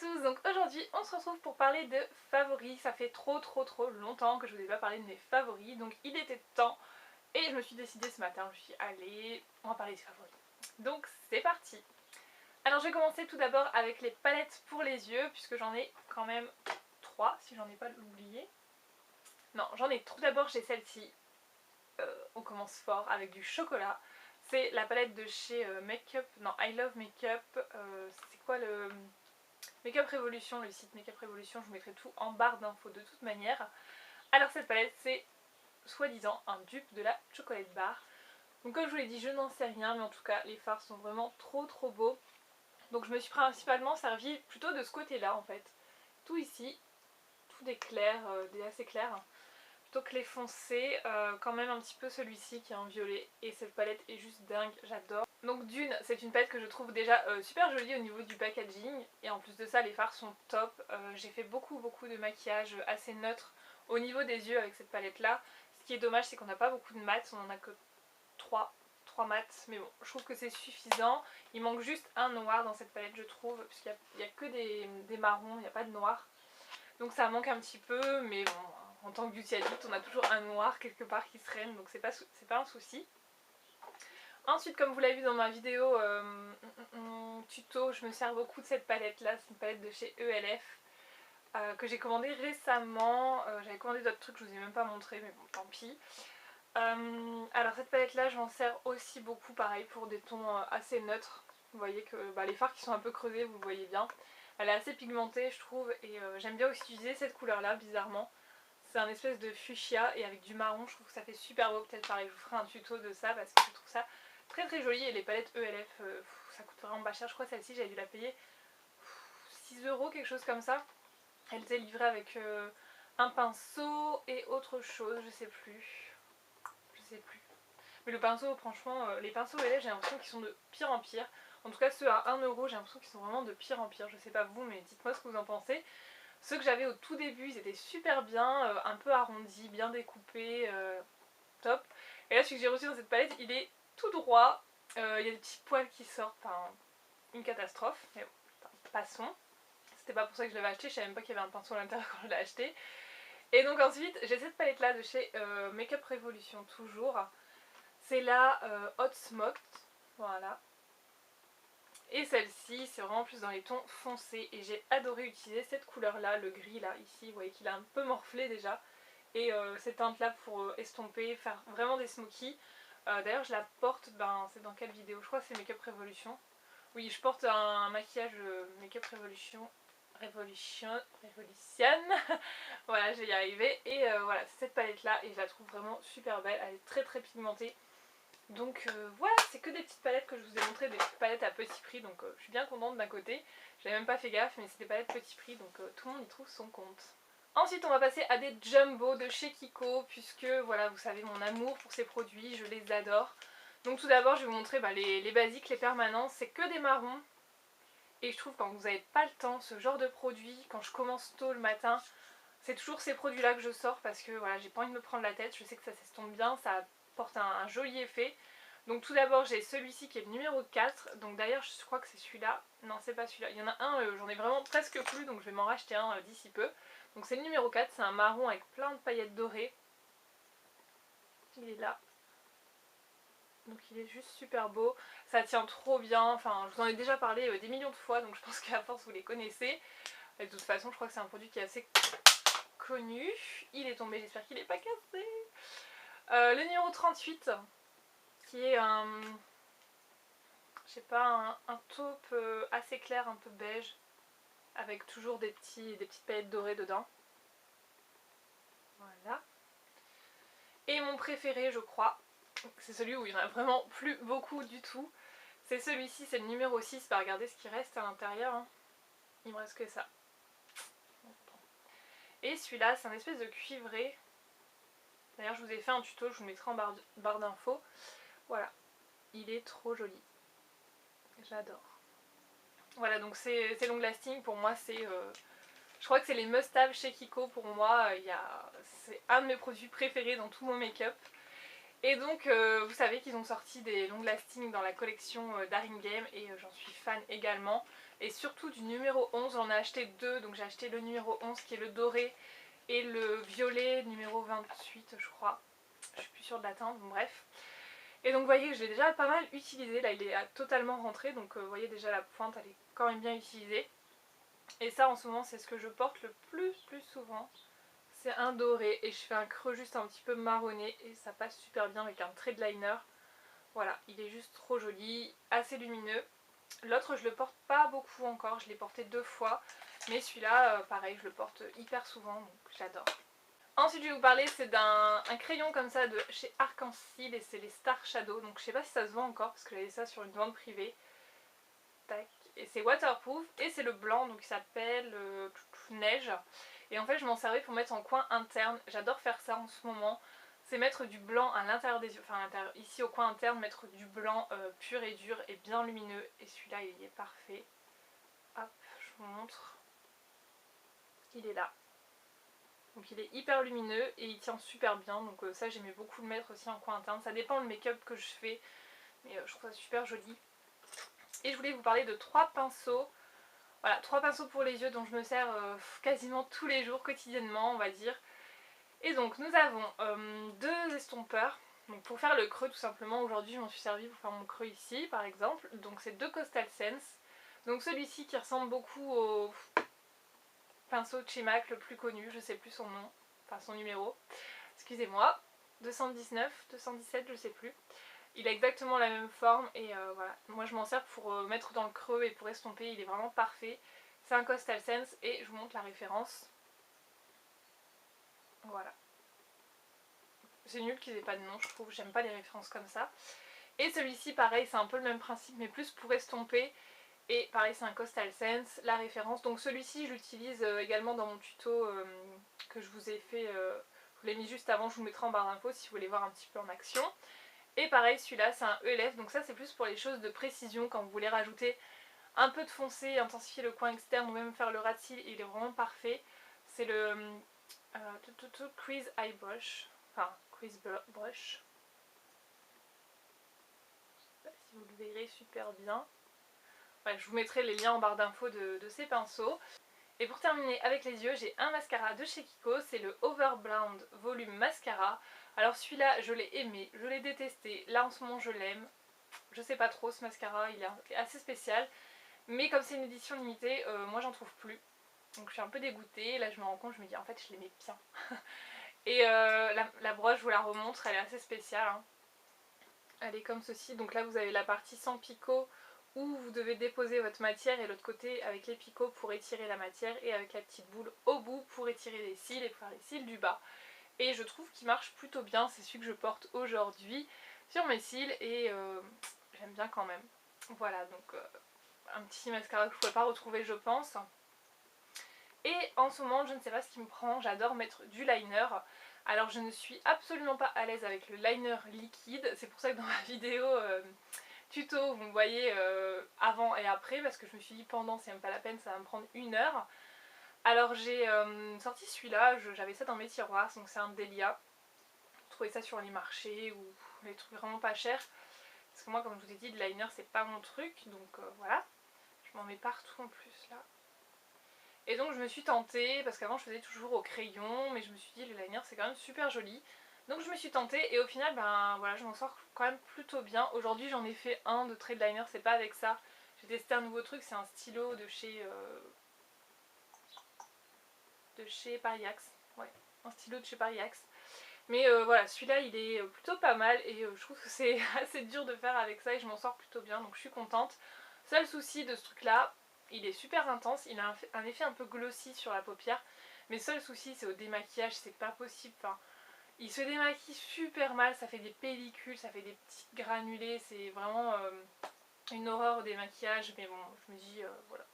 tous, donc aujourd'hui on se retrouve pour parler de favoris. Ça fait trop longtemps que je vous ai pas parlé de mes favoris, donc il était temps et je me suis décidée ce matin, je me suis dit allez, on va parler des favoris. Donc c'est parti. Alors je vais commencer tout d'abord avec les palettes pour les yeux, puisque j'en ai quand même 3 si j'en ai pas oublié. Non, j'en ai 3. Tout d'abord j'ai celle-ci, on commence fort avec du chocolat. C'est la palette de chez Makeup, non I Love Makeup, c'est quoi le... Makeup Revolution, le site Makeup Revolution, je vous mettrai tout en barre d'infos de toute manière. Alors cette palette c'est soi-disant un dupe de la Chocolate Bar. Donc comme je vous l'ai dit, je n'en sais rien, mais en tout cas les fards sont vraiment trop beaux. Donc je me suis principalement servie plutôt de ce côté là en fait. Tout ici, tout des clairs, des assez clairs. Plutôt que les foncés, quand même un petit peu celui-ci qui est en violet. Et cette palette est juste dingue, j'adore. Donc d'une, c'est une palette que je trouve déjà super jolie au niveau du packaging. Et en plus de ça, les fards sont top. J'ai fait beaucoup de maquillage assez neutre au niveau des yeux avec cette palette là. Ce qui est dommage, c'est qu'on n'a pas beaucoup de mat, on en a que 3 mats. Mais bon, je trouve que c'est suffisant. Il manque juste un noir dans cette palette, je trouve. Puisqu'il n'y a que des marrons, il n'y a pas de noir. Donc ça manque un petit peu, mais bon, en tant que beauty addict, on a toujours un noir quelque part qui se traîne, donc c'est pas un souci. Ensuite, comme vous l'avez vu dans ma vidéo tuto, je me sers beaucoup de cette palette là, c'est une palette de chez ELF que j'ai commandée récemment. J'avais commandé d'autres trucs, je vous ai même pas montré, mais bon, tant pis. Alors cette palette là, je m'en sers aussi beaucoup, pareil, pour des tons assez neutres. Vous voyez que les fards qui sont un peu creusés, vous le voyez bien. Elle est assez pigmentée je trouve, et j'aime bien aussi utiliser cette couleur là, bizarrement. C'est un espèce de fuchsia et avec du marron, je trouve que ça fait super beau. Peut-être pareil, je vous ferai un tuto de ça parce que je trouve ça très joli. Et les palettes ELF, ça coûte vraiment pas cher. Je crois que celle-ci, j'avais dû la payer 6 €, quelque chose comme ça. Elle était livrée avec un pinceau et autre chose, je sais plus. Mais le pinceau, franchement, les pinceaux ELF, j'ai l'impression qu'ils sont de pire en pire. En tout cas, ceux à 1 €, j'ai l'impression qu'ils sont vraiment de pire en pire. Je sais pas vous, mais dites-moi ce que vous en pensez. Ceux que j'avais au tout début, ils étaient super bien, un peu arrondis, bien découpés, top. Et là, celui que j'ai reçu dans cette palette, il est tout droit. Il y a des petits poils qui sortent, enfin, une catastrophe. Mais bon, passons. C'était pas pour ça que je l'avais acheté, je savais même pas qu'il y avait un pinceau à l'intérieur quand je l'ai acheté. Et donc ensuite, j'ai cette palette là de chez Makeup Revolution, toujours. C'est la Hot Smoked, voilà. Et celle-ci, c'est vraiment plus dans les tons foncés. Et j'ai adoré utiliser cette couleur-là, le gris là, ici. Vous voyez qu'il a un peu morflé déjà. Et cette teinte-là pour estomper, faire vraiment des smokies. D'ailleurs, je la porte, c'est dans quelle vidéo? Je crois que c'est Makeup Revolution. Oui, je porte un maquillage Makeup Revolution. Voilà, je vais y arriver. Et voilà, c'est cette palette-là. Et je la trouve vraiment super belle. Elle est très pigmentée. Donc voilà, c'est que des petites palettes que je vous ai montré, des petites palettes à petit prix, donc je suis bien contente d'un côté. J'avais même pas fait gaffe, mais c'est des palettes petit prix, donc tout le monde y trouve son compte. Ensuite on va passer à des jumbo de chez Kiko, puisque voilà, vous savez mon amour pour ces produits, je les adore. Donc tout d'abord je vais vous montrer les basiques, les permanents, c'est que des marrons. Et je trouve quand vous n'avez pas le temps, ce genre de produit, quand je commence tôt le matin, c'est toujours ces produits là que je sors parce que voilà, j'ai pas envie de me prendre la tête, je sais que ça s'estompe bien, ça porte un joli effet. Donc tout d'abord j'ai celui-ci qui est le numéro 4, donc d'ailleurs je crois que c'est celui-là, non c'est pas celui-là, il y en a un, j'en ai vraiment presque plus donc je vais m'en racheter un d'ici peu. Donc c'est le numéro 4, c'est un marron avec plein de paillettes dorées, il est là. Donc il est juste super beau, ça tient trop bien, enfin je vous en ai déjà parlé des millions de fois donc je pense qu'à force vous les connaissez. Et de toute façon je crois que c'est un produit qui est assez connu, il est tombé, j'espère qu'il n'est pas cassé. Le numéro 38 qui est un, je sais pas, un taupe assez clair, un peu beige, avec toujours des petites paillettes dorées dedans. Voilà. Et mon préféré je crois, c'est celui où il n'y en a vraiment plus beaucoup du tout. C'est celui-ci, c'est le numéro 6, bah regardez ce qui reste à l'intérieur, hein. Il me reste que ça. Et celui-là c'est un espèce de cuivré. D'ailleurs je vous ai fait un tuto, je vous le mettrai en barre d'infos. Voilà, il est trop joli. J'adore. Voilà, donc c'est long lasting, pour moi c'est... je crois que c'est les must-have chez Kiko pour moi, c'est un de mes produits préférés dans tout mon make-up. Et donc vous savez qu'ils ont sorti des long lasting dans la collection Daring Game et j'en suis fan également. et surtout du numéro 11. J'en ai acheté deux, donc j'ai acheté le numéro 11 qui est le doré et le violet numéro 28 je crois. Je suis plus sûre de l'atteindre, bref. Et donc vous voyez que je l'ai déjà pas mal utilisé, là il est totalement rentré, donc vous voyez déjà la pointe elle est quand même bien utilisée. Et ça en ce moment c'est ce que je porte le plus souvent. C'est un doré et je fais un creux juste un petit peu marronné et ça passe super bien avec un trait de liner. Voilà, il est juste trop joli, assez lumineux. L'autre je le porte pas beaucoup encore, je l'ai porté 2 fois. Mais celui-là pareil je le porte hyper souvent donc j'adore. Ensuite je vais vous parler c'est d'un crayon comme ça de chez Arc-en-Ciel et c'est les Star Shadow. Donc je sais pas si ça se vend encore parce que j'avais ça sur une vente privée. Tac. Et c'est waterproof et c'est le blanc donc il s'appelle Neige. Et en fait je m'en servais pour mettre en coin interne. J'adore faire ça en ce moment. C'est mettre du blanc à l'intérieur des yeux, enfin ici au coin interne, mettre du blanc pur et dur et bien lumineux. Et celui-là il est parfait. Hop, je vous montre. Il est là. Donc il est hyper lumineux et il tient super bien, donc ça j'aimais beaucoup le mettre aussi en coin interne. Ça dépend le make-up que je fais, mais je trouve ça super joli. Et je voulais vous parler de 3 pinceaux. Voilà, 3 pinceaux pour les yeux dont je me sers quasiment tous les jours, quotidiennement on va dire. Et donc nous avons 2 estompeurs. Donc pour faire le creux tout simplement, aujourd'hui je m'en suis servi pour faire mon creux ici par exemple. Donc c'est 2 Coastal Sense. Donc celui-ci qui ressemble beaucoup au pinceau de chez MAC le plus connu, je sais plus son nom, enfin son numéro, excusez-moi, 219, 217 je sais plus. Il a exactement la même forme et voilà, moi je m'en sers pour mettre dans le creux et pour estomper, il est vraiment parfait. C'est un Coastal Sense et je vous montre la référence. Voilà. C'est nul qu'ils aient pas de nom je trouve, j'aime pas les références comme ça. Et celui-ci pareil, c'est un peu le même principe mais plus pour estomper. Et pareil c'est un Coastal Sense, la référence. Donc celui-ci je l'utilise également dans mon tuto que je vous ai fait, je vous l'ai mis juste avant, je vous mettrai en barre d'infos si vous voulez voir un petit peu en action. Et pareil celui-là c'est un ELF, donc ça c'est plus pour les choses de précision quand vous voulez rajouter un peu de foncé, intensifier le coin externe ou même faire le ras de cils, il est vraiment parfait. C'est le Crease Eye Brush, enfin Crease Brush. Je sais pas si vous le verrez super bien. Ouais, je vous mettrai les liens en barre d'infos de ces pinceaux. Et pour terminer avec les yeux, j'ai un mascara de chez Kiko, c'est le Overblend Volume Mascara. Alors celui-là, je l'ai aimé, je l'ai détesté, là en ce moment je l'aime. Je sais pas trop ce mascara, il est assez spécial. Mais comme c'est une édition limitée, moi j'en trouve plus. Donc je suis un peu dégoûtée, là je me rends compte, je me dis en fait je l'aimais bien. Et la broche, je vous la remontre, elle est assez spéciale. Hein. Elle est comme ceci, donc là vous avez la partie sans picot où vous devez déposer votre matière et l'autre côté avec les picots pour étirer la matière et avec la petite boule au bout pour étirer les cils et pour faire les cils du bas. Et je trouve qu'il marche plutôt bien, c'est celui que je porte aujourd'hui sur mes cils et j'aime bien quand même. Voilà, donc un petit mascara que je ne pourrais pas retrouver je pense. Et en ce moment je ne sais pas ce qui me prend, j'adore mettre du liner. Alors je ne suis absolument pas à l'aise avec le liner liquide, c'est pour ça que dans ma vidéo tuto vous me voyez avant et après parce que je me suis dit pendant c'est même pas la peine, ça va me prendre 1 heure. Alors j'ai sorti celui-là, j'avais ça dans mes tiroirs, donc c'est un Delia. Vous trouvez ça sur les marchés ou les trucs vraiment pas chers. Parce que moi comme je vous ai dit le liner c'est pas mon truc, donc voilà. Je m'en mets partout en plus là. Et donc je me suis tentée, parce qu'avant je faisais toujours au crayon, mais je me suis dit le liner c'est quand même super joli. Donc je me suis tentée et au final ben voilà je m'en sors quand même plutôt bien. Aujourd'hui j'en ai fait un de trait de liner, c'est pas avec ça. J'ai testé un nouveau truc, c'est un stylo de chez Paris Axe. Ouais, un stylo de chez Paris Axe. Mais voilà, celui-là il est plutôt pas mal et je trouve que c'est assez dur de faire avec ça et je m'en sors plutôt bien donc je suis contente. Seul souci de ce truc là, il est super intense, il a un effet un peu glossy sur la paupière. Mais seul souci c'est au démaquillage, c'est pas possible. Enfin, il se démaquille super mal, ça fait des pellicules, ça fait des petits granulés, c'est vraiment une horreur au démaquillage. Mais bon, je me dis voilà.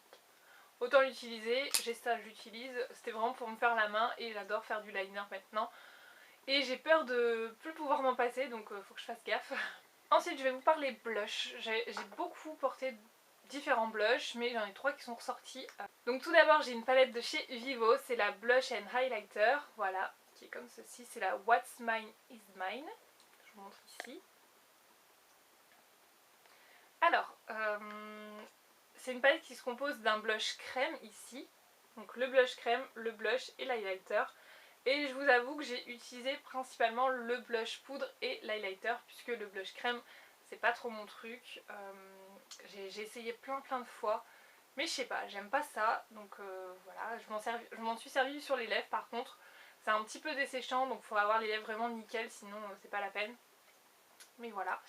Autant l'utiliser, j'ai ça, je l'utilise. C'était vraiment pour me faire la main et j'adore faire du liner maintenant. Et j'ai peur de plus pouvoir m'en passer donc faut que je fasse gaffe. Ensuite je vais vous parler blush. J'ai beaucoup porté différents blushs mais j'en ai 3 qui sont ressortis. Donc tout d'abord j'ai une palette de chez Vivo, c'est la Blush and Highlighter, voilà, qui est comme ceci, c'est la What's Mine is Mine. Je vous montre ici. Alors, c'est une palette qui se compose d'un blush crème ici. Donc le blush crème, le blush et l'highlighter. Et je vous avoue que j'ai utilisé principalement le blush poudre et l'highlighter, puisque le blush crème c'est pas trop mon truc. J'ai essayé plein de fois, mais je sais pas, j'aime pas ça. Donc voilà, je m'en suis servie sur les lèvres par contre. C'est un petit peu desséchant, donc il faudra avoir les lèvres vraiment nickel, sinon c'est pas la peine. Mais voilà.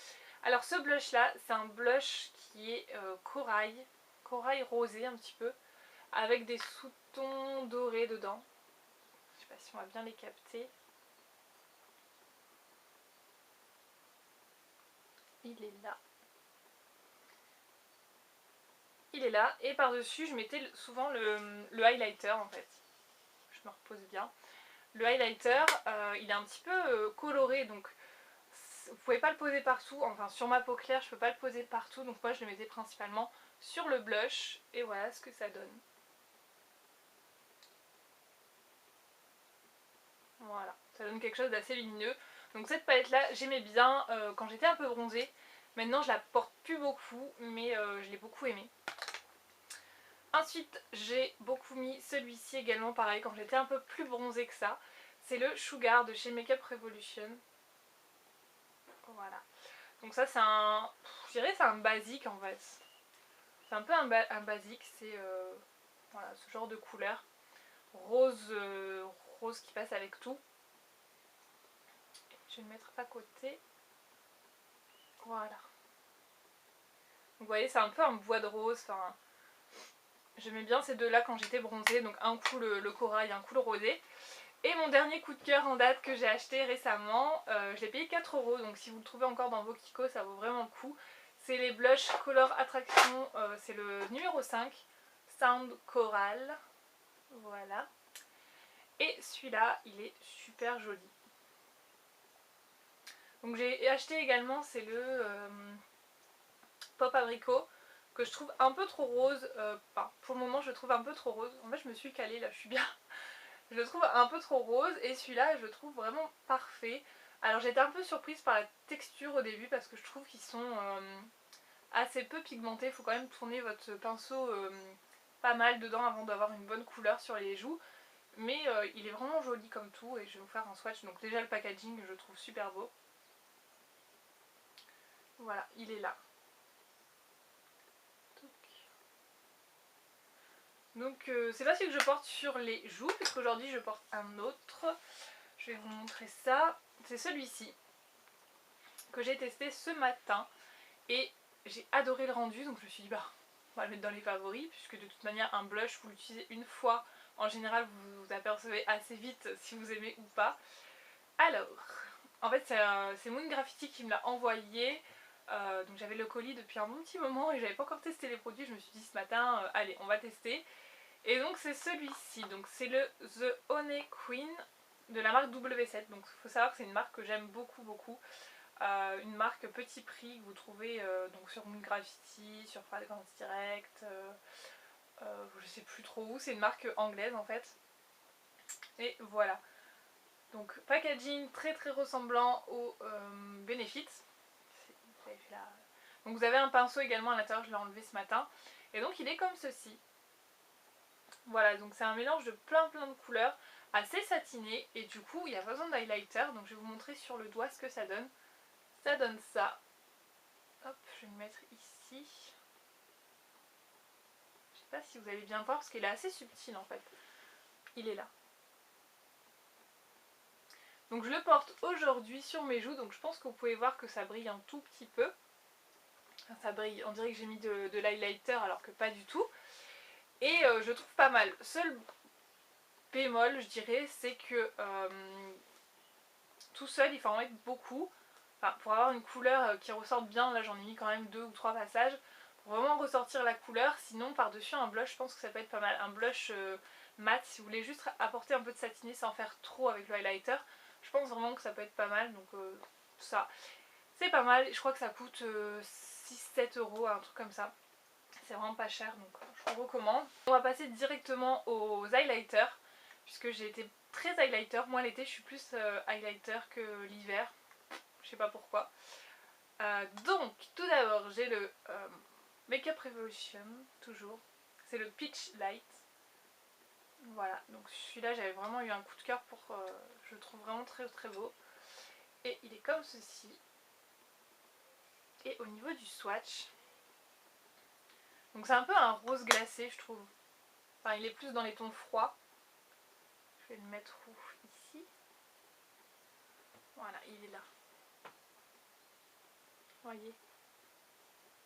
Alors ce blush là, c'est un blush qui est corail rosé un petit peu, avec des sous-tons dorés dedans. Je sais pas si on va bien les capter. Il est là. Il est là. Et par-dessus, je mettais souvent le highlighter en fait. Je me repose bien. Le highlighter, il est un petit peu coloré, donc vous pouvez pas le poser partout. Enfin, sur ma peau claire, je peux pas le poser partout. Donc moi, je le mettais principalement sur le blush. Et voilà ce que ça donne. Voilà, ça donne quelque chose d'assez lumineux. Donc cette palette là j'aimais bien quand j'étais un peu bronzée. Maintenant je la porte plus beaucoup, mais je l'ai beaucoup aimée. Ensuite j'ai beaucoup mis celui-ci également, pareil quand j'étais un peu plus bronzée que ça. C'est le Sugar de chez Makeup Revolution. Voilà. Donc ça c'est un, je dirais c'est un basique en fait. C'est un peu un basique, c'est voilà, ce genre de couleur. Rose, rose qui passe avec tout. Je vais le mettre à côté. Voilà. Donc vous voyez, c'est un peu un bois de rose. Enfin, j'aimais bien ces deux-là quand j'étais bronzée. Donc un coup le corail, un coup le rosé. Et mon dernier coup de cœur en date que j'ai acheté récemment, je l'ai payé 4 €. Donc si vous le trouvez encore dans vos Kiko, ça vaut vraiment le coup. C'est les Blush Color Attraction. C'est le numéro 5. Sound Coral. Voilà. Et celui-là, il est super joli. Donc j'ai acheté également, c'est le Pop Abricot, que je trouve un peu trop rose. Enfin, pour le moment je le trouve un peu trop rose. En fait je me suis calée là, je suis bien. Je le trouve un peu trop rose et celui-là je le trouve vraiment parfait. Alors j'étais un peu surprise par la texture au début parce que je trouve qu'ils sont assez peu pigmentés. Il faut quand même tourner votre pinceau pas mal dedans avant d'avoir une bonne couleur sur les joues. Mais il est vraiment joli comme tout et je vais vous faire un swatch. Donc déjà le packaging je le trouve super beau. Voilà, il est là. Donc c'est pas celui que je porte sur les joues, puisqu'aujourd'hui je porte un autre. Je vais vous montrer ça. C'est celui-ci que j'ai testé ce matin et j'ai adoré le rendu. Donc je me suis dit bah on va le mettre dans les favoris, puisque de toute manière un blush vous l'utilisez une fois. En général vous vous apercevez assez vite si vous aimez ou pas. Alors, en fait c'est Moon Graffiti qui me l'a envoyé. Donc j'avais le colis depuis un bon petit moment et j'avais pas encore testé les produits. Je me suis dit ce matin allez on va tester. Et donc c'est celui-ci, donc c'est le The Honey Queen de la marque W7. Donc il faut savoir que c'est une marque que j'aime beaucoup. Une marque petit prix que vous trouvez donc sur Moon Graffiti, sur Fragrance Direct, je sais plus trop où. C'est une marque anglaise en fait. Et voilà. Donc packaging très ressemblant au Benefit. Donc vous avez un pinceau également à l'intérieur, je l'ai enlevé ce matin. Et donc il est comme ceci. Voilà, donc c'est un mélange de plein de couleurs, assez satiné, et du coup il n'y a pas besoin d'highlighter, donc je vais vous montrer sur le doigt ce que ça donne. Ça donne ça. Hop, je vais le mettre ici. Je sais pas si vous allez bien voir parce qu'il est assez subtil en fait. Il est là. Donc je le porte aujourd'hui sur mes joues, donc je pense que vous pouvez voir que ça brille un tout petit peu. Enfin, ça brille, on dirait que j'ai mis de l'highlighter alors que pas du tout. Et je trouve pas mal. Seul bémol je dirais c'est que tout seul il faut en mettre beaucoup. Enfin, pour avoir une couleur qui ressorte bien, là j'en ai mis quand même 2 ou 3 passages. Pour vraiment ressortir la couleur, sinon par dessus un blush je pense que ça peut être pas mal. Un blush mat, si vous voulez juste apporter un peu de satiné sans faire trop avec le highlighter. Je pense vraiment que ça peut être pas mal, donc ça c'est pas mal. Je crois que ça coûte 6-7 €, un truc comme ça. C'est vraiment pas cher, donc je vous recommande. On va passer directement aux highlighters, puisque j'ai été très highlighter. Moi l'été je suis plus highlighter que l'hiver, je sais pas pourquoi. Donc tout d'abord j'ai le Makeup Revolution, toujours. C'est le Peach Light. Voilà, donc celui-là j'avais vraiment eu un coup de cœur pour... je le trouve vraiment très très beau. Et il est comme ceci. Et au niveau du swatch, donc c'est un peu un rose glacé je trouve. Enfin il est plus dans les tons froids. Je vais le mettre où? Ici. Voilà, il est là. Voyez,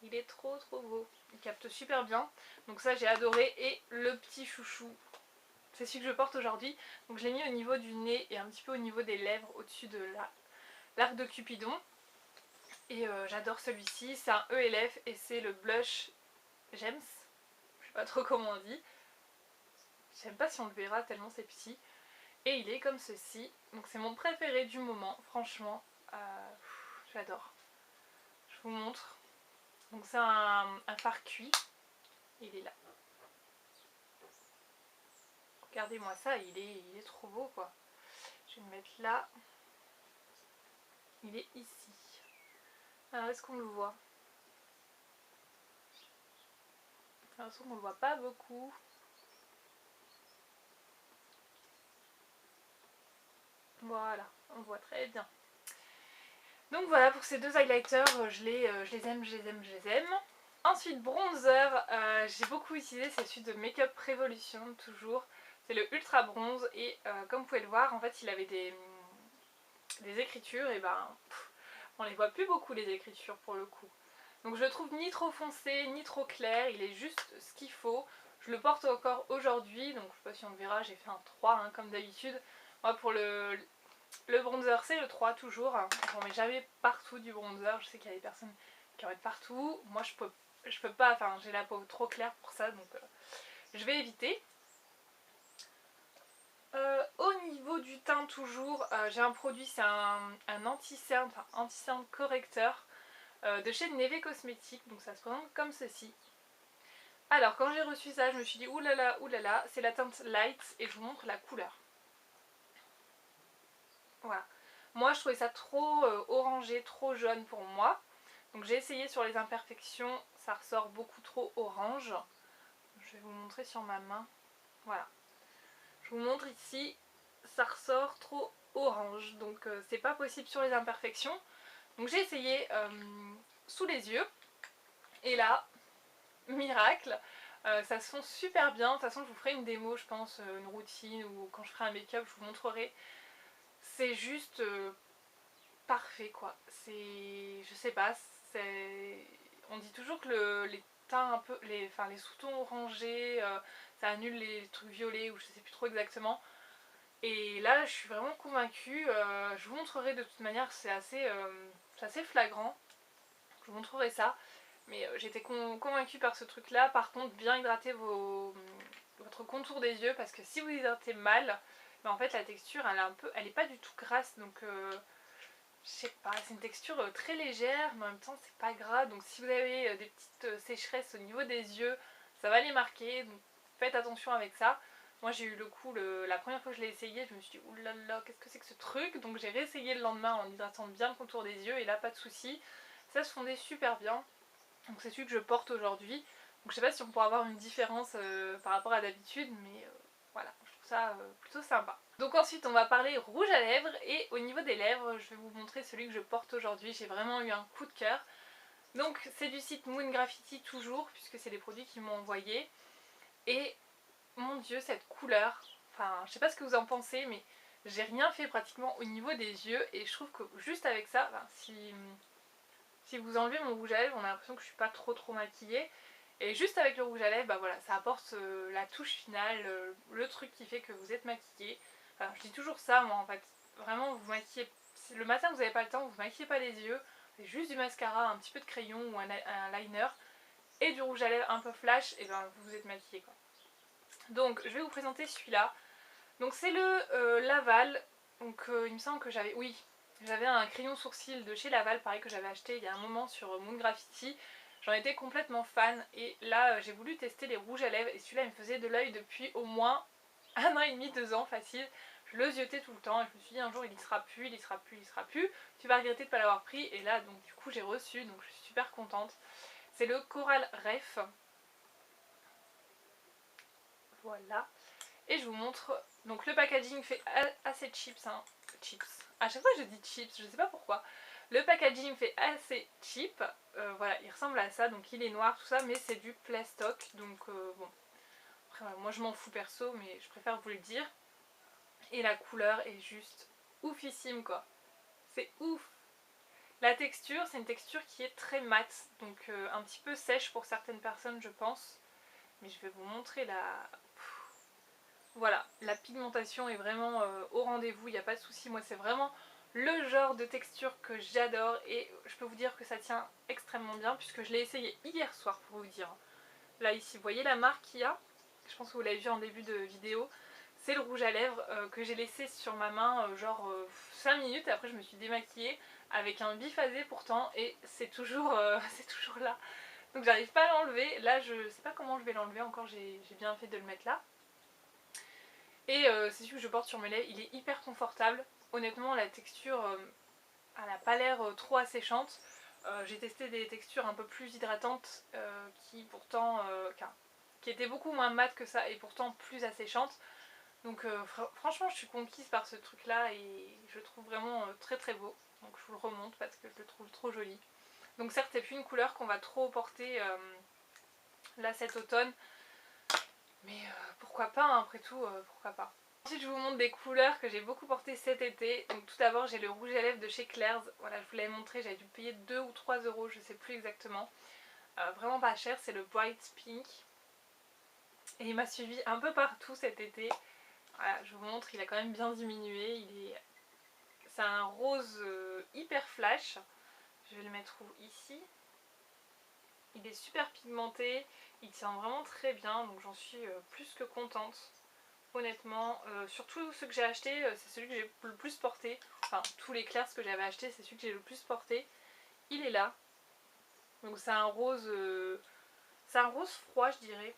il est trop trop beau. Il capte super bien. Donc ça j'ai adoré. Et le petit chouchou, c'est celui que je porte aujourd'hui. Donc je l'ai mis au niveau du nez et un petit peu au niveau des lèvres, au-dessus de l'arc de Cupidon. Et j'adore celui-ci. C'est un ELF et c'est le blush Gems. Je sais pas trop comment on dit. Je sais pas si on le verra tellement c'est petit. Et il est comme ceci. Donc c'est mon préféré du moment. Franchement, j'adore. Je vous montre. Donc c'est un fard cuit. Il est là. Regardez-moi ça, il est trop beau quoi. Je vais le mettre là. Il est ici. Alors est-ce qu'on le voit? J'ai l'impression qu'on le voit pas beaucoup. Voilà, on le voit très bien. Donc voilà pour ces deux highlighters, je les aime, je les aime, je les aime. Ensuite bronzer, j'ai beaucoup utilisé, c'est celui de Makeup Revolution toujours. C'est le Ultra Bronze et comme vous pouvez le voir en fait il avait des écritures et ben on les voit plus beaucoup les écritures pour le coup. Donc je le trouve ni trop foncé ni trop clair, il est juste ce qu'il faut. Je le porte encore aujourd'hui, donc je sais pas si on le verra, j'ai fait un 3 hein, comme d'habitude. Moi pour le bronzer c'est le 3 toujours, j'en mets jamais partout du bronzer, je sais qu'il y a des personnes qui en mettent partout. Moi je peux pas, enfin j'ai la peau trop claire pour ça donc je vais éviter. Au niveau du teint toujours, j'ai un produit, c'est un anti-cerne, enfin anti-cerne correcteur de chez Neve Cosmetics, donc ça se présente comme ceci. Alors quand j'ai reçu ça je me suis dit oulala, c'est la teinte light et je vous montre la couleur. Voilà. Moi je trouvais ça trop orangé, trop jaune pour moi. Donc j'ai essayé sur les imperfections, ça ressort beaucoup trop orange. Je vais vous montrer sur ma main. Voilà. Je vous montre ici, ça ressort trop orange. Donc c'est pas possible sur les imperfections. Donc j'ai essayé sous les yeux. Et là, miracle, ça se fond super bien. De toute façon je vous ferai une démo je pense, une routine ou quand je ferai un make-up je vous montrerai. C'est juste parfait quoi. C'est, je sais pas, c'est, on dit toujours que les teints un peu, les sous-tons orangés, ça annule les trucs violets ou je sais plus trop exactement. Et là je suis vraiment convaincue, je vous montrerai de toute manière, c'est assez flagrant. Je vous montrerai ça. Mais j'étais convaincue par ce truc là. Par contre bien hydrater votre contour des yeux parce que si vous hydratez mal, ben en fait la texture elle est pas du tout grasse donc je sais pas, c'est une texture très légère mais en même temps c'est pas gras, donc si vous avez des petites sécheresses au niveau des yeux ça va les marquer, donc faites attention avec ça. Moi j'ai eu le coup, la première fois que je l'ai essayé je me suis dit oulala qu'est-ce que c'est que ce truc, donc j'ai réessayé le lendemain en hydratant bien le contour des yeux et là pas de souci, ça se fondait super bien. Donc c'est celui que je porte aujourd'hui. Donc je sais pas si on pourra avoir une différence par rapport à d'habitude, mais voilà, je trouve ça plutôt sympa. Donc ensuite on va parler rouge à lèvres, et au niveau des lèvres je vais vous montrer celui que je porte aujourd'hui. J'ai vraiment eu un coup de cœur. Donc c'est du site Moon Graffiti toujours, puisque c'est des produits qu'ils m'ont envoyé. Et mon dieu cette couleur, enfin je sais pas ce que vous en pensez, mais j'ai rien fait pratiquement au niveau des yeux et je trouve que juste avec ça, enfin, si vous enlevez mon rouge à lèvres, on a l'impression que je suis pas trop maquillée. Et juste avec le rouge à lèvres, bah voilà, ça apporte la touche finale, le truc qui fait que vous êtes maquillée. Enfin, je dis toujours ça, moi en fait. Vraiment, vous maquillez. Le matin, vous n'avez pas le temps, vous maquillez pas les yeux. C'est juste du mascara, un petit peu de crayon ou un liner et du rouge à lèvres un peu flash, et ben vous êtes maquillée quoi. Donc, je vais vous présenter celui-là. Donc, c'est le Laval. Donc, il me semble que j'avais. Oui, j'avais un crayon sourcil de chez Laval, pareil que j'avais acheté il y a un moment sur Moon Graffiti. J'en étais complètement fan et là j'ai voulu tester les rouges à lèvres et celui-là il me faisait de l'œil depuis au moins 1 an et demi, 2 ans facile. Je le ziotais tout le temps et je me suis dit un jour il y sera plus, il y sera plus, il y sera plus. Tu vas regretter de ne pas l'avoir pris, et là donc du coup j'ai reçu, donc je suis super contente. C'est le Coral Ref. Voilà. Et je vous montre. Donc le packaging fait assez chips. Hein. Chips. À chaque fois je dis chips, je sais pas pourquoi. Le packaging fait assez cheap. Voilà, il ressemble à ça. Donc il est noir, tout ça, mais c'est du plastoc. Donc bon. Après, moi je m'en fous perso, mais je préfère vous le dire. Et la couleur est juste oufissime quoi. C'est ouf. La texture, c'est une texture qui est très mate. Donc un petit peu sèche pour certaines personnes, je pense. Mais je vais vous montrer la... Voilà, la pigmentation est vraiment au rendez-vous, il n'y a pas de souci. Moi c'est vraiment le genre de texture que j'adore et je peux vous dire que ça tient extrêmement bien puisque je l'ai essayé hier soir pour vous dire. Là ici, vous voyez la marque qu'il y a, je pense que vous l'avez vu en début de vidéo. C'est le rouge à lèvres que j'ai laissé sur ma main genre 5 minutes et après je me suis démaquillée avec un biphasé pourtant et c'est toujours, c'est toujours là. Donc j'arrive pas à l'enlever, là je sais pas comment je vais l'enlever encore, j'ai bien fait de le mettre là. Et c'est celui que je porte sur mes lèvres, il est hyper confortable. Honnêtement la texture elle n'a pas l'air trop asséchante. J'ai testé des textures un peu plus hydratantes qui pourtant qui étaient beaucoup moins mates que ça et pourtant plus asséchantes. Donc franchement je suis conquise par ce truc là et je le trouve vraiment très très beau. Donc je vous le remonte parce que je le trouve trop joli. Donc certes c'est plus une couleur qu'on va trop porter là cet automne. Mais pourquoi pas, hein, après tout, pourquoi pas. Ensuite je vous montre des couleurs que j'ai beaucoup portées cet été. Donc tout d'abord j'ai le rouge à lèvres de chez Claire's. Voilà, je vous l'avais montré, j'avais dû payer 2 ou 3 euros, je sais plus exactement. Vraiment pas cher, c'est le Bright Pink. Et il m'a suivi un peu partout cet été. Voilà, je vous montre, il a quand même bien diminué. C'est un rose hyper flash. Je vais le mettre où? Ici. Il est super pigmenté, il tient vraiment très bien, donc j'en suis plus que contente. Honnêtement, surtout ceux que j'ai acheté, c'est celui que j'ai le plus porté. Enfin, tous les Claire's que j'avais acheté, c'est celui que j'ai le plus porté. Il est là. Donc c'est un rose froid, je dirais.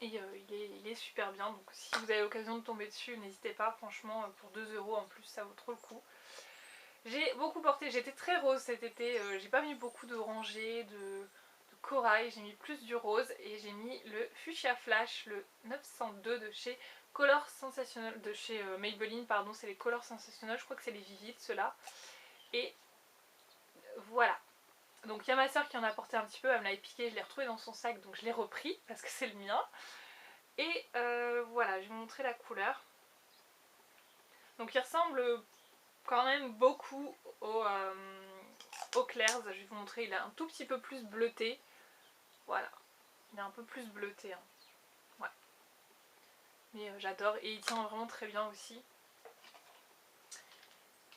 Et il est super bien. Donc si vous avez l'occasion de tomber dessus, n'hésitez pas. Franchement, pour 2 euros en plus, ça vaut trop le coup. J'ai beaucoup porté, j'étais très rose cet été. J'ai pas mis beaucoup d'orangé, de corail, j'ai mis plus du rose et j'ai mis le Fuchsia Flash, le 902 de chez Color Sensationnel, de chez Maybelline, pardon, c'est les Color Sensationnel, je crois que c'est les Vivid ceux-là. Et voilà. Donc il y a ma soeur qui en a porté un petit peu, elle me l'avait piqué, je l'ai retrouvé dans son sac donc je l'ai repris parce que c'est le mien. Et voilà, je vais vous montrer la couleur. Donc il ressemble quand même beaucoup au Claire's, je vais vous montrer, il est un tout petit peu plus bleuté. Voilà, il est un peu plus bleuté. Hein. Ouais. Mais j'adore et il tient vraiment très bien aussi.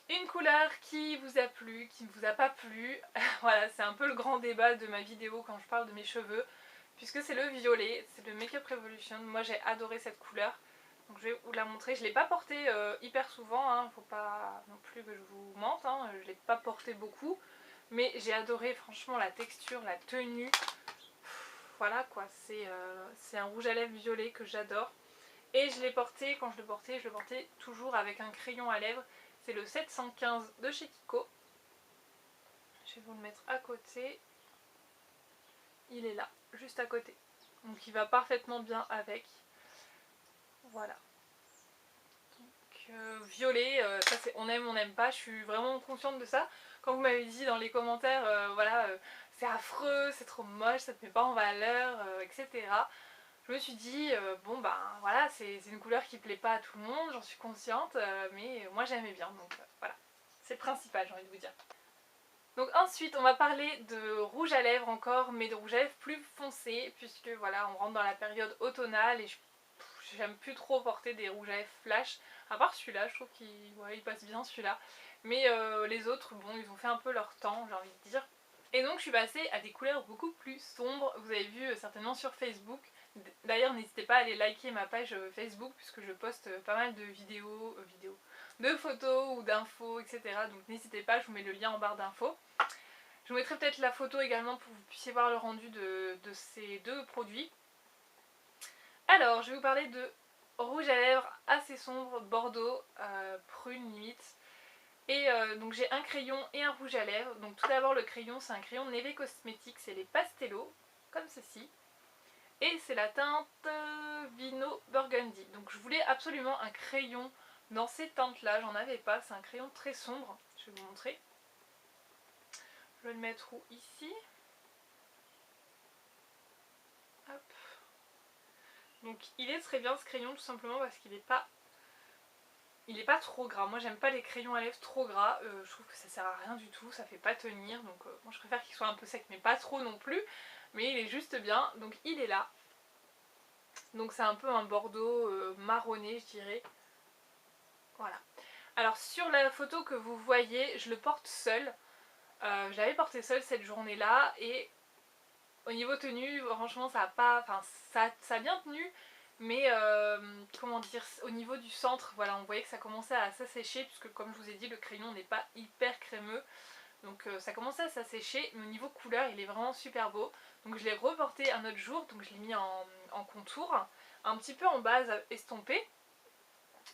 Une couleur qui vous a plu, qui ne vous a pas plu. Voilà, c'est un peu le grand débat de ma vidéo quand je parle de mes cheveux. Puisque c'est le violet, c'est le Make Up Revolution. Moi j'ai adoré cette couleur. Donc je vais vous la montrer. Je ne l'ai pas portée hyper souvent, hein. Faut pas non plus que je vous mente. Hein. Je ne l'ai pas portée beaucoup. Mais j'ai adoré franchement la texture, la tenue. Voilà quoi, c'est un rouge à lèvres violet que j'adore. Et je l'ai porté, quand je le portais toujours avec un crayon à lèvres. C'est le 715 de chez Kiko. Je vais vous le mettre à côté. Il est là, juste à côté. Donc il va parfaitement bien avec. Voilà. Donc violet, ça c'est on aime, on n'aime pas. Je suis vraiment consciente de ça. Quand vous m'avez dit dans les commentaires, voilà, c'est affreux, c'est trop moche, ça te met pas en valeur, etc. Je me suis dit, bon ben voilà, c'est une couleur qui plaît pas à tout le monde, j'en suis consciente, mais moi j'aimais bien, donc voilà. C'est le principal, j'ai envie de vous dire. Donc ensuite, on va parler de rouge à lèvres encore, mais de rouge à lèvres plus foncé, puisque voilà, on rentre dans la période automnale et j'aime plus trop porter des rouges à lèvres flash, à part celui-là, je trouve qu'il passe bien celui-là. Mais les autres, bon, ils ont fait un peu leur temps, j'ai envie de dire. Et donc je suis passée à des couleurs beaucoup plus sombres, vous avez vu certainement sur Facebook. D'ailleurs n'hésitez pas à aller liker ma page Facebook puisque je poste pas mal de vidéos, de photos ou d'infos, etc. Donc n'hésitez pas, je vous mets le lien en barre d'infos. Je vous mettrai peut-être la photo également pour que vous puissiez voir le rendu de ces deux produits. Alors je vais vous parler de rouge à lèvres assez sombre, bordeaux, prune limite. Et donc j'ai un crayon et un rouge à lèvres. Donc tout d'abord le crayon, c'est un crayon Neve Cosmetics, c'est les Pastello, comme ceci. Et c'est la teinte Vino Burgundy. Donc je voulais absolument un crayon dans ces teintes là, j'en avais pas, c'est un crayon très sombre, je vais vous montrer. Je vais le mettre où? Ici. Hop. Donc il est très bien ce crayon tout simplement parce qu'il est pas trop gras. Moi j'aime pas les crayons à lèvres trop gras, je trouve que ça sert à rien du tout, ça fait pas tenir. Donc moi je préfère qu'il soit un peu sec mais pas trop non plus. Mais il est juste bien, donc il est là. Donc c'est un peu un bordeaux marronné je dirais. Voilà. Alors sur la photo que vous voyez, je le porte seul. Je l'avais porté seul cette journée là et au niveau tenue, franchement ça a pas. Enfin ça a bien tenu. Mais comment dire, au niveau du centre, voilà, on voyait que ça commençait à s'assécher puisque comme je vous ai dit, le crayon n'est pas hyper crémeux. Donc ça commençait à s'assécher, mais au niveau couleur, il est vraiment super beau. Donc je l'ai reporté un autre jour, donc je l'ai mis en contour, un petit peu en base estompé.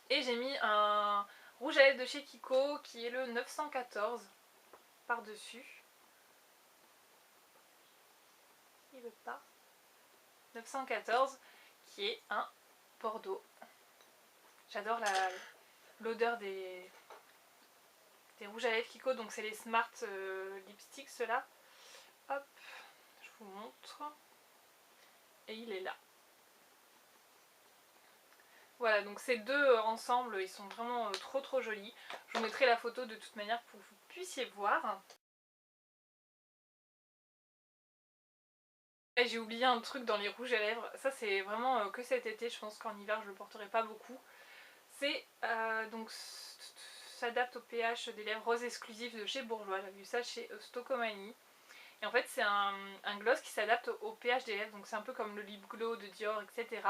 Et j'ai mis un rouge à lèvres de chez Kiko qui est le 914 par-dessus. Il veut pas. 914 qui est un Bordeaux. J'adore l'odeur des rouges à lèvres Kiko, donc c'est les Smart Lipsticks ceux-là. Hop, je vous montre. Et il est là. Voilà, donc ces deux ensemble, ils sont vraiment trop jolis. Je vous mettrai la photo de toute manière pour que vous puissiez voir. Et j'ai oublié un truc dans les rouges à lèvres. Ça c'est vraiment que cet été, je pense qu'en hiver je le porterai pas beaucoup. C'est donc s'adapte au pH des lèvres roses exclusives de chez Bourjois. J'ai vu ça chez Stocomanie. Et en fait c'est un gloss qui s'adapte au pH des lèvres. Donc c'est un peu comme le lip glow de Dior, etc.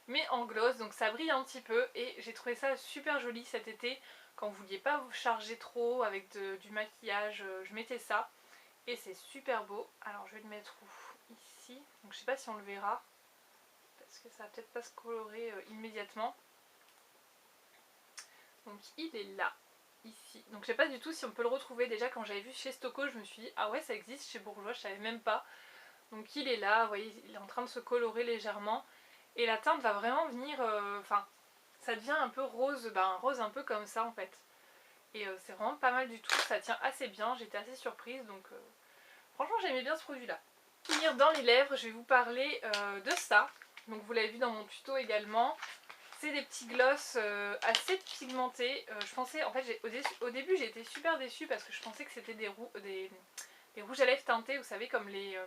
Mais en gloss, donc ça brille un petit peu. Et j'ai trouvé ça super joli cet été. Quand vous vouliez pas vous charger trop avec du maquillage, je mettais ça. Et c'est super beau. Alors je vais le mettre où? Ici. Donc je sais pas si on le verra. Parce que ça va peut-être pas se colorer immédiatement. Donc il est là, ici. Donc je sais pas du tout si on peut le retrouver. Déjà quand j'avais vu chez Stocco, je me suis dit ah ouais ça existe chez Bourjois, je savais même pas. Donc il est là, vous voyez, il est en train de se colorer légèrement. Et la teinte va vraiment venir, enfin ça devient un peu rose, un rose un peu comme ça en fait. Et c'est vraiment pas mal du tout, ça tient assez bien, j'étais assez surprise donc franchement j'aimais bien ce produit là. Pour finir dans les lèvres, je vais vous parler de ça. Donc vous l'avez vu dans mon tuto également. C'est des petits gloss assez pigmentés. Je pensais, en fait, au début j'ai été super déçue parce que je pensais que c'était des rouges à lèvres teintés, vous savez, comme les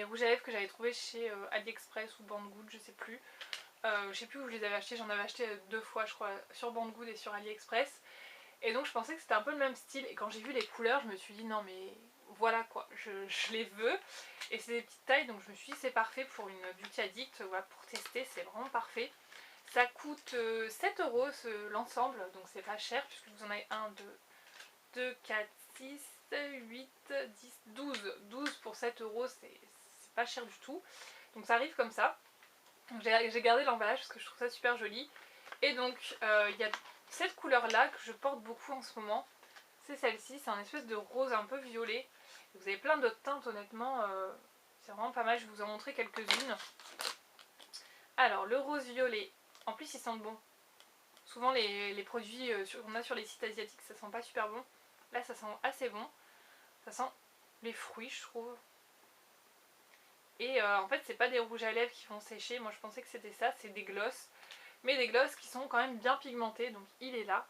rouges à lèvres que j'avais trouvé chez AliExpress ou Banggood, je sais plus. Je sais plus où je les avais achetés, j'en avais acheté 2 fois je crois, sur Banggood et sur AliExpress. Et donc je pensais que c'était un peu le même style et quand j'ai vu les couleurs je me suis dit non mais voilà quoi, je les veux. Et c'est des petites tailles donc je me suis dit c'est parfait pour une beauty addict, voilà, pour tester, c'est vraiment parfait. Ça coûte 7 € l'ensemble, donc c'est pas cher puisque vous en avez 1, 2, 4, 6, 8, 10, 12. 12 pour 7 € c'est pas cher du tout. Donc ça arrive comme ça. J'ai gardé l'emballage parce que je trouve ça super joli. Et donc il y a cette couleur là que je porte beaucoup en ce moment. C'est celle-ci, c'est un espèce de rose un peu violet. Vous avez plein d'autres teintes honnêtement, c'est vraiment pas mal, je vais vous en montrer quelques-unes. Alors le rose violet, en plus ils sentent bon. Souvent les produits qu'on a sur les sites asiatiques ça sent pas super bon. Là ça sent assez bon, ça sent les fruits je trouve. Et en fait c'est pas des rouges à lèvres qui vont sécher, moi je pensais que c'était ça, c'est des gloss. Mais des gloss qui sont quand même bien pigmentés, donc il est là.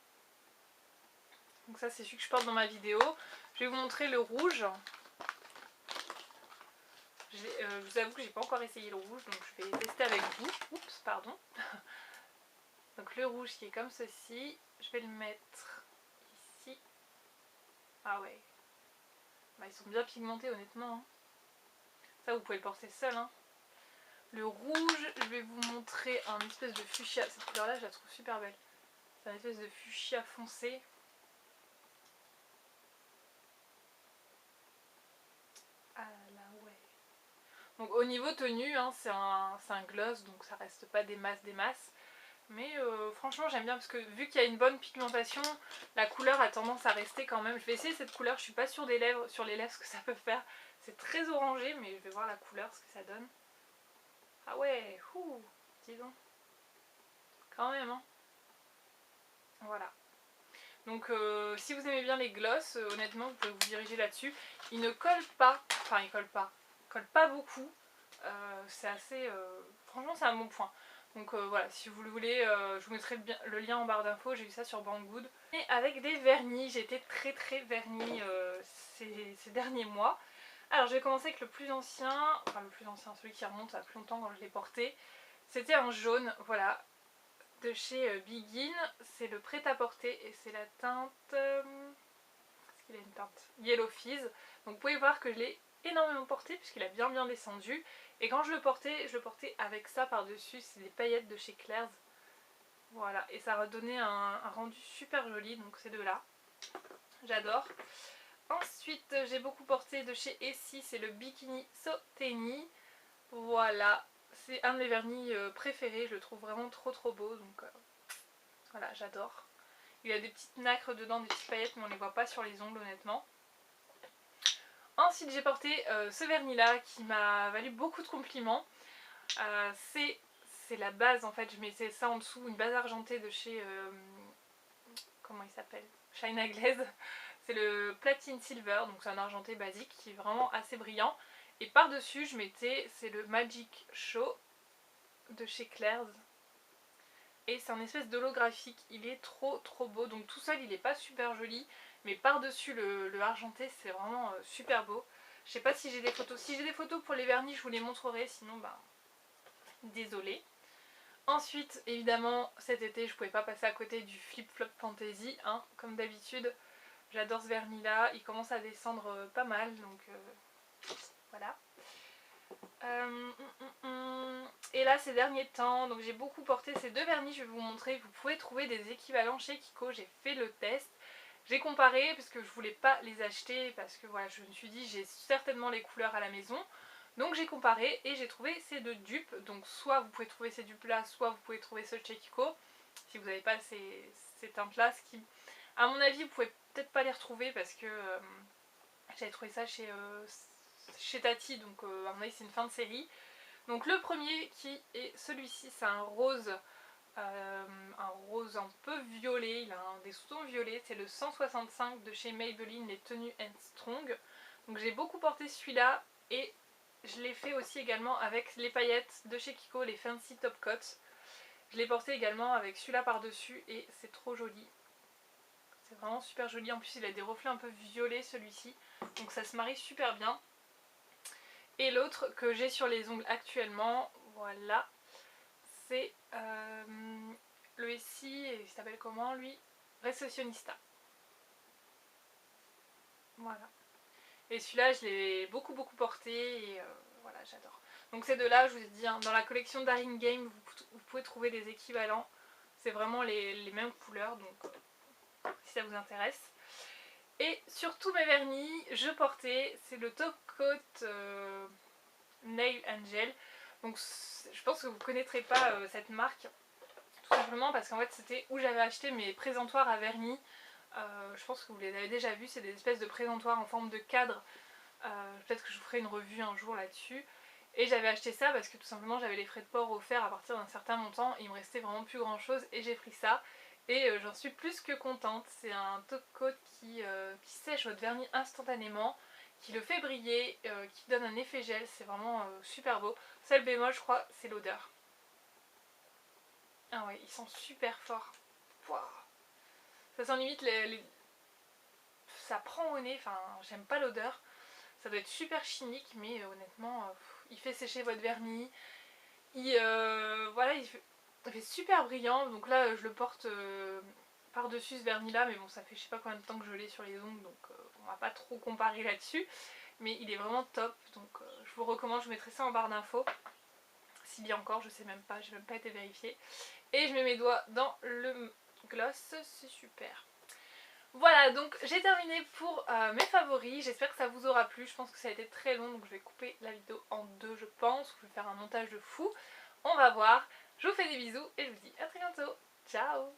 Donc ça c'est celui que je porte dans ma vidéo. Je vais vous montrer le rouge. Je vous avoue que j'ai pas encore essayé le rouge, donc je vais tester avec vous. Oups, pardon. Donc le rouge qui est comme ceci, je vais le mettre ici. Ah ouais. Bah, ils sont bien pigmentés honnêtement. Hein. Ça vous pouvez le porter seul. Hein. Le rouge, je vais vous montrer un espèce de fuchsia. Cette couleur là je la trouve super belle. C'est un espèce de fuchsia foncé. Ah là ouais. Donc au niveau tenue, hein, c'est un gloss, donc ça reste pas des masses. Mais franchement j'aime bien parce que vu qu'il y a une bonne pigmentation, la couleur a tendance à rester quand même. Je vais essayer cette couleur, je suis pas sûre des lèvres, sur les lèvres ce que ça peut faire. C'est très orangé mais je vais voir la couleur, ce que ça donne. Ah ouais, dis donc. Quand même hein. Voilà. Donc si vous aimez bien les gloss, honnêtement vous pouvez vous diriger là-dessus. Ils ne collent pas, enfin ils collent pas beaucoup. C'est assez... franchement c'est un bon point. Donc voilà, si vous le voulez, je vous mettrai le lien en barre d'infos, j'ai vu ça sur Banggood. Et avec des vernis, j'ai été très vernis ces derniers mois. Alors je vais commencer avec le plus ancien, enfin le plus ancien, celui qui remonte à plus longtemps quand je l'ai porté. C'était un jaune, voilà, de chez Begin. C'est le prêt-à-porter et c'est la teinte... est-ce qu'il a une teinte Yellow Fizz. Donc vous pouvez voir que je l'ai énormément porté puisqu'il a bien descendu. Et quand je le portais avec ça par-dessus, c'est des paillettes de chez Claire's. Voilà, et ça a donné un rendu super joli, donc ces deux-là. J'adore. Ensuite, j'ai beaucoup porté de chez Essie, c'est le Bikini Soteni. Voilà, c'est un de mes vernis préférés, je le trouve vraiment trop beau, donc voilà, j'adore. Il y a des petites nacres dedans, des petites paillettes, mais on ne les voit pas sur les ongles honnêtement. Ensuite j'ai porté ce vernis là qui m'a valu beaucoup de compliments. C'est la base en fait, je mettais ça en dessous, une base argentée de chez... comment il s'appelle, China Glaze. C'est le Platine Silver, donc c'est un argenté basique qui est vraiment assez brillant. Et par dessus je mettais, c'est le Magic Show de chez Claire's. Et c'est un espèce d'holographique, il est trop beau, donc tout seul il est pas super joli, mais par dessus le argenté c'est vraiment super beau. Je sais pas si j'ai des photos, si j'ai des photos pour les vernis je vous les montrerai, sinon bah désolée. Ensuite évidemment cet été je pouvais pas passer à côté du Flip Flop Fantasy, hein, comme d'habitude. J'adore ce vernis là, il commence à descendre pas mal, donc voilà. Et là ces derniers temps, donc j'ai beaucoup porté ces deux vernis, je vais vous montrer, vous pouvez trouver des équivalents chez Kiko, j'ai fait le test. J'ai comparé parce que je voulais pas les acheter parce que voilà, je me suis dit j'ai certainement les couleurs à la maison. Donc j'ai comparé et j'ai trouvé ces deux dupes, donc soit vous pouvez trouver ces dupes là, soit vous pouvez trouver ceux de chez Kiko, si vous n'avez pas ces teintes là, ce qui à mon avis vous pouvez peut-être pas les retrouver parce que j'avais trouvé ça chez Tati, donc à mon avis c'est une fin de série. Donc le premier qui est celui-ci, c'est un rose un peu violet, il a des sous-tons violets, c'est le 165 de chez Maybelline, les tenues Strong. Donc j'ai beaucoup porté celui-là et je l'ai fait aussi également avec les paillettes de chez Kiko, les Fancy Top Coat. Je l'ai porté également avec celui-là par-dessus et c'est trop joli. C'est vraiment super joli, en plus il a des reflets un peu violets celui-ci, donc ça se marie super bien. Et l'autre que j'ai sur les ongles actuellement, voilà, c'est le Essie, il s'appelle comment lui, Recessionista. Voilà. Et celui-là je l'ai beaucoup porté et voilà, j'adore. Donc ces deux-là, je vous ai dit, hein, dans la collection Daring Game, vous pouvez trouver des équivalents. C'est vraiment les mêmes couleurs, donc si ça vous intéresse. Et sur tous mes vernis, je portais, c'est le Top Coat Nail Angel. Donc je pense que vous ne connaîtrez pas cette marque, tout simplement parce qu'en fait c'était où j'avais acheté mes présentoirs à vernis. Je pense que vous les avez déjà vus, c'est des espèces de présentoirs en forme de cadre. Peut-être que je vous ferai une revue un jour là-dessus. Et j'avais acheté ça parce que tout simplement j'avais les frais de port offerts à partir d'un certain montant. Il me restait vraiment plus grand chose et j'ai pris ça. Et j'en suis plus que contente. C'est un top coat qui sèche votre vernis instantanément, qui le fait briller, qui donne un effet gel. C'est vraiment super beau. Seul bémol je crois c'est l'odeur. Ah ouais, ils sont super forts. Wow. Ça sent limite ça prend au nez, enfin j'aime pas l'odeur. Ça doit être super chimique mais honnêtement il fait sécher votre vernis. Voilà, il fait super brillant. Donc là je le porte par dessus ce vernis là, mais bon ça fait je sais pas combien de temps que je l'ai sur les ongles, donc on va pas trop comparer là-dessus. Mais il est vraiment top, donc je vous recommande, je vous mettrai ça en barre d'infos. S'il y a encore, je sais même pas, j'ai même pas été vérifiée. Et je mets mes doigts dans le gloss, c'est super. Voilà, donc j'ai terminé pour mes favoris, j'espère que ça vous aura plu. Je pense que ça a été très long, donc je vais couper la vidéo en deux je pense. Je vais faire un montage de fou, on va voir. Je vous fais des bisous et je vous dis à très bientôt. Ciao!